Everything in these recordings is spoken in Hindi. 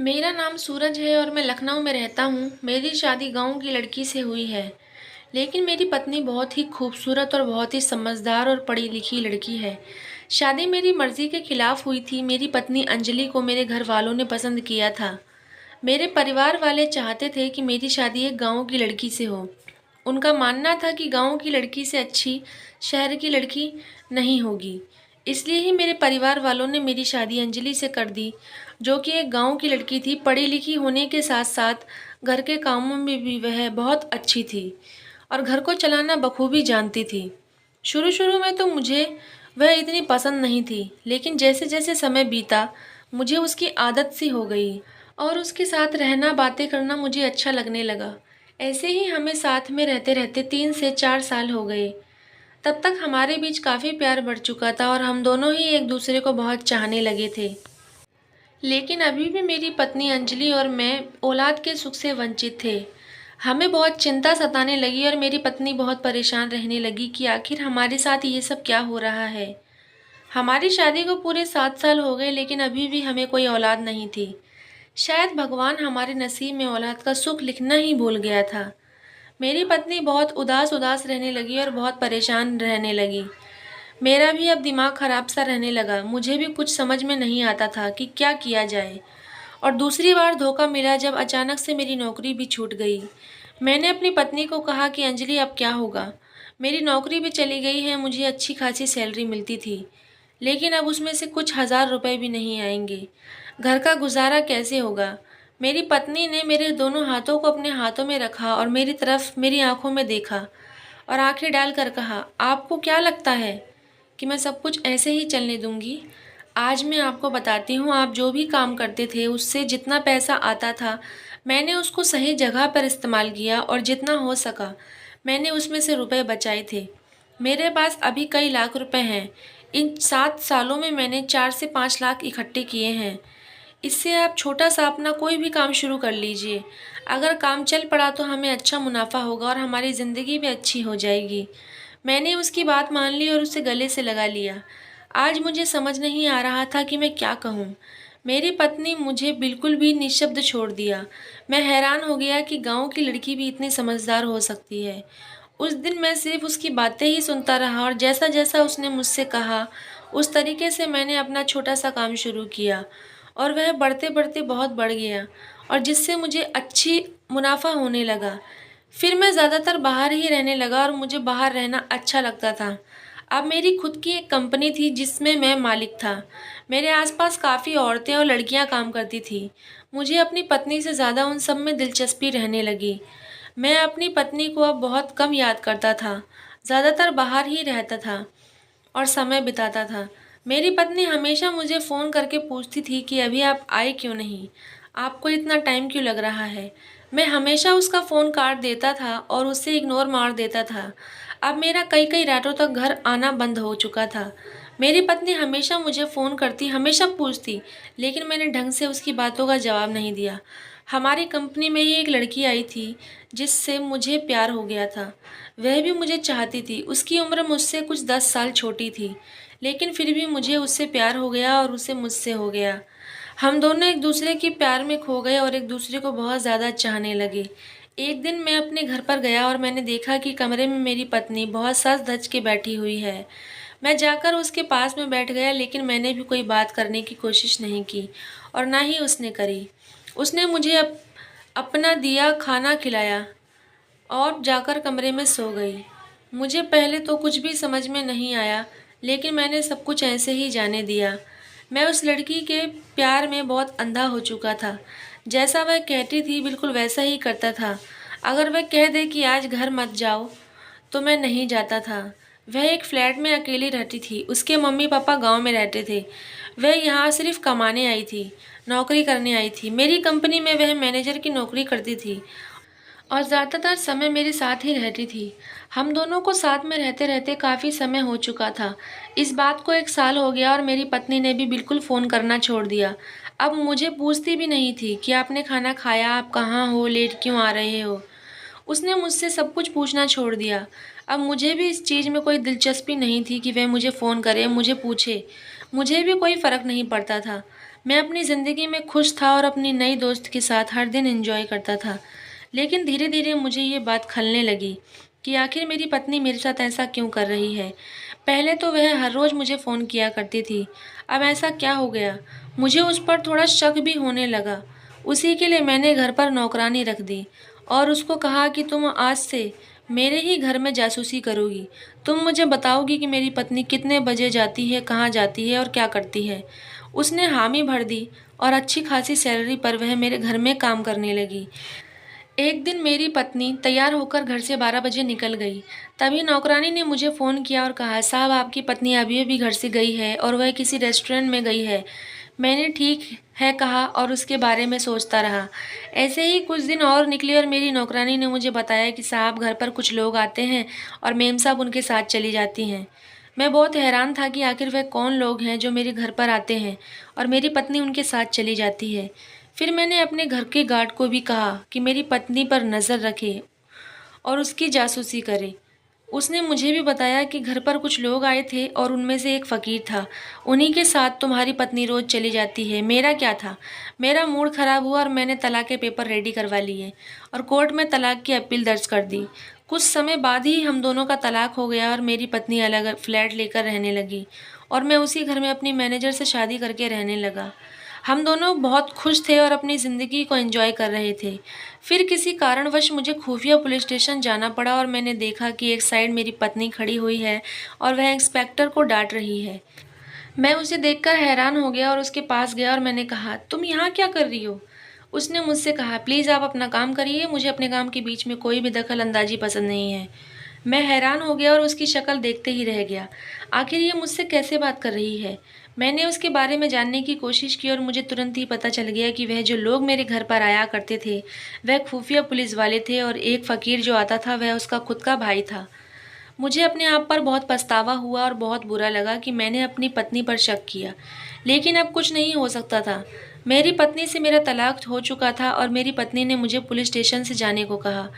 मेरा नाम सूरज है और मैं लखनऊ में रहता हूँ। मेरी शादी गाँव की लड़की से हुई है, लेकिन मेरी पत्नी बहुत ही खूबसूरत और बहुत ही समझदार और पढ़ी लिखी लड़की है। शादी मेरी मर्ज़ी के खिलाफ हुई थी। मेरी पत्नी अंजलि को मेरे घर वालों ने पसंद किया था। मेरे परिवार वाले चाहते थे कि मेरी शादी एक गाँव की लड़की से हो। उनका मानना था कि गाँव की लड़की से अच्छी शहर की लड़की नहीं होगी। इसलिए ही मेरे परिवार वालों ने मेरी शादी अंजलि से कर दी, जो कि एक गाँव की लड़की थी। पढ़ी लिखी होने के साथ-साथ घर के कामों में भी वह बहुत अच्छी थी और घर को चलाना बखूबी जानती थी। शुरू-शुरू में तो मुझे वह इतनी पसंद नहीं थी, लेकिन जैसे-जैसे समय बीता, मुझे उसकी आदत सी हो गई और उसके साथ रहना, बातें करना मुझे अच्छा लगने लगा। ऐसे ही हमें साथ में रहते-रहते 3 से 4 साल हो गए। तब तक हमारे बीच काफ़ी प्यार बढ़ चुका था और हम दोनों ही एक-दूसरे को बहुत चाहने लगे थे। लेकिन अभी भी मेरी पत्नी अंजलि और मैं औलाद के सुख से वंचित थे। हमें बहुत चिंता सताने लगी और मेरी पत्नी बहुत परेशान रहने लगी कि आखिर हमारे साथ ये सब क्या हो रहा है। हमारी शादी को पूरे 7 साल हो गए, लेकिन अभी भी हमें कोई औलाद नहीं थी। शायद भगवान हमारे नसीब में औलाद का सुख लिखना ही भूल गया था। मेरी पत्नी बहुत उदास-उदास रहने लगी और बहुत परेशान रहने लगी। मेरा भी अब दिमाग खराब सा रहने लगा। मुझे भी कुछ समझ में नहीं आता था कि क्या किया जाए। और दूसरी बार धोखा मिला जब अचानक से मेरी नौकरी भी छूट गई। मैंने अपनी पत्नी को कहा कि अंजलि, अब क्या होगा? मेरी नौकरी भी चली गई है, मुझे अच्छी खासी सैलरी मिलती थी, लेकिन अब उसमें से कुछ हज़ार रुपए भी नहीं आएंगे। घर का गुजारा कैसे होगा? मेरी पत्नी ने मेरे दोनों हाथों को अपने हाथों में रखा और मेरी तरफ मेरी आंखों में देखा और आंखें डालकर कहा, आपको क्या लगता है कि मैं सब कुछ ऐसे ही चलने दूंगी? आज मैं आपको बताती हूँ, आप जो भी काम करते थे उससे जितना पैसा आता था, मैंने उसको सही जगह पर इस्तेमाल किया और जितना हो सका मैंने उसमें से रुपए बचाए थे। मेरे पास अभी कई लाख रुपए हैं। इन 7 सालों में मैंने 4 से 5 लाख इकट्ठे किए हैं। इससे आप छोटा-सा अपना कोई भी काम शुरू कर लीजिए। अगर काम चल पड़ा तो हमें अच्छा मुनाफ़ा होगा और हमारी ज़िंदगी भी अच्छी हो जाएगी। मैंने उसकी बात मान ली और उसे गले से लगा लिया। आज मुझे समझ नहीं आ रहा था कि मैं क्या कहूँ। मेरी पत्नी मुझे बिल्कुल भी निःशब्द छोड़ दिया। मैं हैरान हो गया कि गाँव की लड़की भी इतनी समझदार हो सकती है। उस दिन मैं सिर्फ़ उसकी बातें ही सुनता रहा और जैसा-जैसा उसने मुझसे कहा, उस तरीके से मैंने अपना छोटा-सा काम शुरू किया और वह बढ़ते-बढ़ते बहुत बढ़ गया और जिससे मुझे अच्छी मुनाफ़ा होने लगा। फिर मैं ज़्यादातर बाहर ही रहने लगा और मुझे बाहर रहना अच्छा लगता था। अब मेरी खुद की एक कंपनी थी जिसमें मैं मालिक था। मेरे आसपास काफ़ी औरतें और लड़कियां काम करती थीं। मुझे अपनी पत्नी से ज़्यादा उन सब में दिलचस्पी रहने लगी। मैं अपनी पत्नी को अब बहुत कम याद करता था, ज़्यादातर बाहर ही रहता था और समय बिताता था। मेरी पत्नी हमेशा मुझे फ़ोन करके पूछती थी कि अभी आप आए क्यों नहीं? आपको इतना टाइम क्यों लग रहा है? मैं हमेशा उसका फ़ोन काट देता था और उसे इग्नोर मार देता था। अब मेरा कई-कई रातों तक घर आना बंद हो चुका था। मेरी पत्नी हमेशा मुझे फ़ोन करती, हमेशा पूछती, लेकिन मैंने ढंग से उसकी बातों का जवाब नहीं दिया। हमारी कंपनी में ही एक लड़की आई थी, जिससे मुझे प्यार हो गया था। वह भी मुझे चाहती थी। उसकी उम्र मुझसे कुछ 10 साल छोटी थी, लेकिन फिर भी मुझे उससे प्यार हो गया और उसे मुझसे हो गया। हम दोनों एक-दूसरे के प्यार में खो गए और एक-दूसरे को बहुत ज़्यादा चाहने लगे। एक दिन मैं अपने घर पर गया और मैंने देखा कि कमरे में मेरी पत्नी बहुत सज-धज के बैठी हुई है। मैं जाकर उसके पास में बैठ गया, लेकिन मैंने भी कोई बात करने की कोशिश नहीं की और ना ही उसने करी। उसने मुझे अपना दिया खाना खिलाया और जाकर कमरे में सो गई। मुझे पहले तो कुछ भी समझ में नहीं आया, लेकिन मैंने सब कुछ ऐसे ही जाने दिया। मैं उस लड़की के प्यार में बहुत अंधा हो चुका था। जैसा वह कहती थी बिल्कुल वैसा ही करता था। अगर वह कह दे कि आज घर मत जाओ, तो मैं नहीं जाता था। वह एक फ्लैट में अकेली रहती थी। उसके मम्मी-पापा गाँव में रहते थे। वह यहाँ सिर्फ़ कमाने आई थी, नौकरी करने आई थी। मेरी कंपनी में वह मैनेजर की नौकरी करती थी और ज़्यादातर समय मेरे साथ ही रहती थी। हम दोनों को साथ में रहते-रहते काफ़ी समय हो चुका था। इस बात को 1 साल हो गया और मेरी पत्नी ने भी बिल्कुल फ़ोन करना छोड़ दिया। अब मुझे पूछती भी नहीं थी कि आपने खाना खाया, आप कहाँ हो, लेट क्यों आ रहे हो? उसने मुझसे सब कुछ पूछना छोड़ दिया। अब मुझे भी इस चीज़ में कोई दिलचस्पी नहीं थी कि वह मुझे फ़ोन करे, मुझे पूछे। मुझे भी कोई फ़र्क नहीं पड़ता था। मैं अपनी ज़िंदगी में खुश था और अपनी नई दोस्त के साथ हर दिन एंजॉय करता था। लेकिन धीरे-धीरे मुझे ये बात खलने लगी कि आखिर मेरी पत्नी मेरे साथ ऐसा क्यों कर रही है। पहले तो वह हर रोज़ मुझे फ़ोन किया करती थी, अब ऐसा क्या हो गया? मुझे उस पर थोड़ा शक भी होने लगा। उसी के लिए मैंने घर पर नौकरानी रख दी और उसको कहा कि तुम आज से मेरे ही घर में जासूसी करोगी। तुम मुझे बताओगी कि मेरी पत्नी कितने बजे जाती है, कहाँ जाती है और क्या करती है। उसने हामी भर दी और अच्छी खासी सैलरी पर वह मेरे घर में काम करने लगी। एक दिन मेरी पत्नी तैयार होकर घर से 12 बजे निकल गई। तभी नौकरानी ने मुझे फ़ोन किया और कहा, साहब आपकी पत्नी अभी-अभी घर से गई है और वह किसी रेस्टोरेंट में गई है। मैंने ठीक है कहा और उसके बारे में सोचता रहा। ऐसे ही कुछ दिन और निकले और मेरी नौकरानी ने मुझे बताया कि साहब घर पर कुछ लोग आते हैं और मेम साहब उनके साथ चली जाती हैं। मैं बहुत हैरान था कि आखिर वह कौन लोग हैं जो मेरे घर पर आते हैं और मेरी पत्नी उनके साथ चली जाती है। फिर मैंने अपने घर के गार्ड को भी कहा कि मेरी पत्नी पर नज़र रखे और उसकी जासूसी करे। उसने मुझे भी बताया कि घर पर कुछ लोग आए थे और उनमें से एक फ़कीर था। उन्हीं के साथ तुम्हारी पत्नी रोज़ चली जाती है। मेरा क्या था? मेरा मूड ख़राब हुआ और मैंने तलाक के पेपर रेडी करवा लिए और कोर्ट में तलाक की अपील दर्ज कर दी। कुछ समय बाद ही हम दोनों का तलाक हो गया और मेरी पत्नी अलग फ्लैट लेकर रहने लगी और मैं उसी घर में अपनी मैनेजर से शादी करके रहने लगा। हम दोनों बहुत खुश थे और अपनी ज़िंदगी को एंजॉय कर रहे थे। फिर किसी कारणवश मुझे खुफिया पुलिस स्टेशन जाना पड़ा और मैंने देखा कि एक साइड मेरी पत्नी खड़ी हुई है और वह इंस्पेक्टर को डांट रही है। मैं उसे देखकर हैरान हो गया और उसके पास गया और मैंने कहा, तुम यहाँ क्या कर रही हो? उसने मुझसे कहा, प्लीज़ आप अपना काम करिए, मुझे अपने काम के बीच में कोई भी दखल अंदाजी पसंद नहीं है। मैं हैरान हो गया और उसकी शक्ल देखते ही रह गया। आखिर ये मुझसे कैसे बात कर रही है? मैंने उसके बारे में जानने की कोशिश की और मुझे तुरंत ही पता चल गया कि वह जो लोग मेरे घर पर आया करते थे, वह खुफिया पुलिस वाले थे और एक फ़कीर जो आता था वह उसका खुद का भाई था। मुझे अपने आप पर बहुत पछतावा हुआ और बहुत बुरा लगा कि मैंने अपनी पत्नी पर शक किया। लेकिन अब कुछ नहीं हो सकता था। मेरी पत्नी से मेरा तलाक हो चुका था और मेरी पत्नी ने मुझे पुलिस स्टेशन से जाने को कहा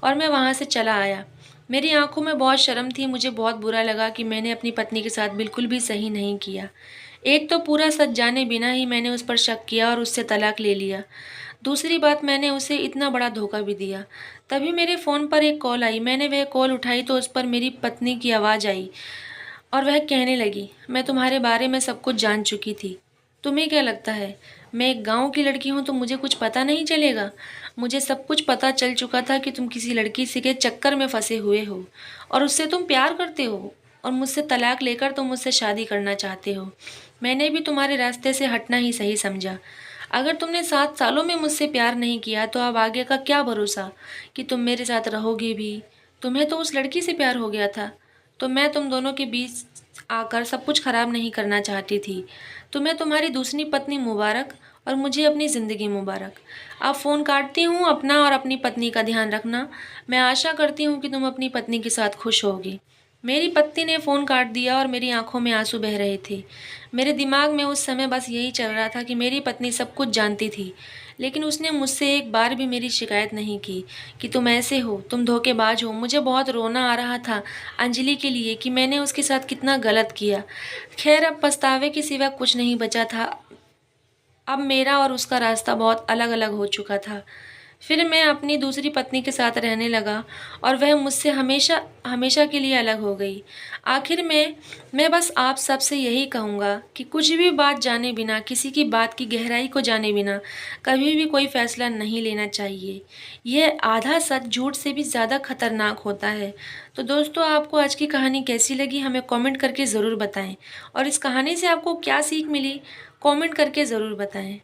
और मैं वहाँ से चला आया। मेरी आंखों में बहुत शर्म थी, मुझे बहुत बुरा लगा कि मैंने अपनी पत्नी के साथ बिल्कुल भी सही नहीं किया। एक तो पूरा सच जाने बिना ही मैंने उस पर शक किया और उससे तलाक ले लिया। दूसरी बात, मैंने उसे इतना बड़ा धोखा भी दिया। तभी मेरे फ़ोन पर एक कॉल आई। मैंने वह कॉल उठाई तो उस पर मेरी पत्नी की आवाज़ आई और वह कहने लगी, मैं तुम्हारे बारे में सब कुछ जान चुकी थी। तुम्हें क्या लगता है, मैं एक गाँव की लड़की हूँ तो मुझे कुछ पता नहीं चलेगा? मुझे सब कुछ पता चल चुका था कि तुम किसी लड़की से के चक्कर में फँसे हुए हो और उससे तुम प्यार करते हो और मुझसे तलाक लेकर तुम मुझसे शादी करना चाहते हो। मैंने भी तुम्हारे रास्ते से हटना ही सही समझा। अगर तुमने 7 सालों में मुझसे प्यार नहीं किया तो अब आगे का क्या भरोसा कि तुम मेरे साथ रहोगे भी। तुम्हें तो उस लड़की से प्यार हो गया था, तो मैं तुम दोनों के बीच आकर सब कुछ खराब नहीं करना चाहती थी। तुम्हें तुम्हारी दूसरी पत्नी मुबारक और मुझे अपनी ज़िंदगी मुबारक। अब फ़ोन काटती हूँ, अपना और अपनी पत्नी का ध्यान रखना। मैं आशा करती हूँ कि तुम अपनी पत्नी के साथ खुश होगी। मेरी पत्नी ने फ़ोन काट दिया और मेरी आंखों में आंसू बह रहे थे। मेरे दिमाग में उस समय बस यही चल रहा था कि मेरी पत्नी सब कुछ जानती थी, लेकिन उसने मुझसे एक बार भी मेरी शिकायत नहीं की कि तुम ऐसे हो, तुम धोखेबाज हो। मुझे बहुत रोना आ रहा था अंजलि के लिए कि मैंने उसके साथ कितना गलत किया। खैर, अब पछतावे के सिवा कुछ नहीं बचा था। अब मेरा और उसका रास्ता बहुत अलग-अलग हो चुका था। फिर मैं अपनी दूसरी पत्नी के साथ रहने लगा और वह मुझसे हमेशा हमेशा के लिए अलग हो गई। आखिर में मैं बस आप सबसे यही कहूँगा कि कुछ भी बात जाने बिना, किसी की बात की गहराई को जाने बिना कभी भी कोई फ़ैसला नहीं लेना चाहिए। यह आधा सच झूठ से भी ज़्यादा खतरनाक होता है। तो दोस्तों, आपको आज की कहानी कैसी लगी हमें कमेंट करके ज़रूर बताएँ और इस कहानी से आपको क्या सीख मिली कमेंट करके ज़रूर बताएँ।